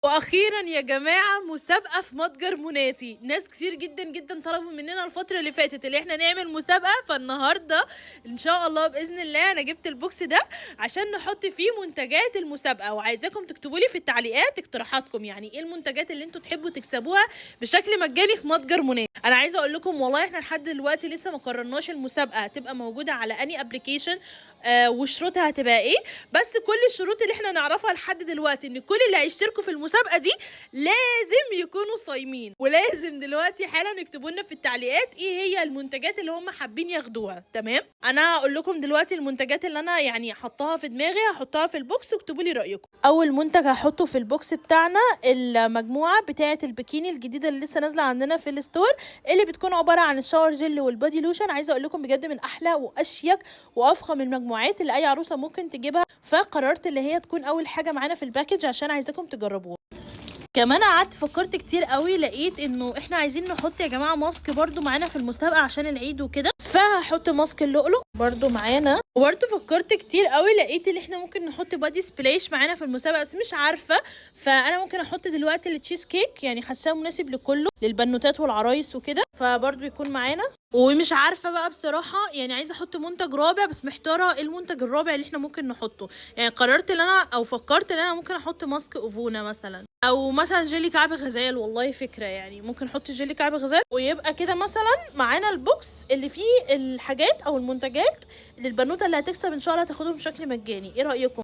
واخيرا يا جماعه مسابقه في متجر مناتي. ناس كتير جدا جدا طلبوا مننا الفتره اللي فاتت اللي احنا نعمل مسابقه، فالنهارده ان شاء الله باذن الله انا جبت البوكس ده عشان نحط فيه منتجات المسابقه، وعايزاكم تكتبوا لي في التعليقات اقتراحاتكم، يعني ايه المنتجات اللي انتوا تحبوا تكسبوها بشكل مجاني في متجر مناتي. انا عايزه اقول لكم والله احنا لحد دلوقتي لسه ما قررناش المسابقه هتبقى موجوده على اني ابلكيشن وشروطها هتبقى ايه، بس كل الشروط اللي احنا نعرفها لحد دلوقتي ان كل اللي هيشتركوا في المسابقه دي لازم يكونوا صايمين، ولازم دلوقتي حالا يكتبوا لنا في التعليقات ايه هي المنتجات اللي هم حابين ياخدوها. تمام، انا هقول لكم دلوقتي المنتجات اللي انا يعني حطاها في دماغي، هحطها في البوكس واكتبوا لي رايكم. اول منتج هحطه في البوكس بتاعنا المجموعه بتاعه البikini الجديده اللي لسه نازله عندنا في الستور، اللي بتكون عباره عن الشاور جل والبادي لوشن. عايزه اقول لكم بجد من احلى واشيك وافخم المجموعات اللي اي عروسه ممكن تجيبها، فقررت اللي هي تكون اول حاجه معانا في الباكج عشان عايزاكم تجربوها. كمان قعدت فكرت كتير قوي، لقيت انه احنا عايزين نحط يا جماعه ماسك برضو معانا في المسابقه عشان العيد وكده، فهحط ماسك اللؤلؤ برضو معانا. وبرضو فكرت كتير قوي، لقيت ان احنا ممكن نحط بادي سبلاش معانا في المسابقه، بس مش عارفه، فانا ممكن احط دلوقتي التشيز كيك، يعني حاساه مناسب لكله، للبنوتات والعرايس وكده، فبرضو يكون معانا. ومش عارفه بقى بصراحه، يعني عايزه احط منتج رابع بس محتاره ايه المنتج الرابع اللي احنا ممكن نحطه. يعني قررت ان انا او فكرت ان انا ممكن احط ماسك اوفونا مثلا، او مثلا جيلي كعب غزال. والله فكره، يعني ممكن نحط جيلي كعب غزال، ويبقى كده مثلا معانا البوكس اللي فيه الحاجات او المنتجات اللي البنوته اللي هتكسب ان شاء الله هتاخدهم بشكل مجاني. ايه رايكم؟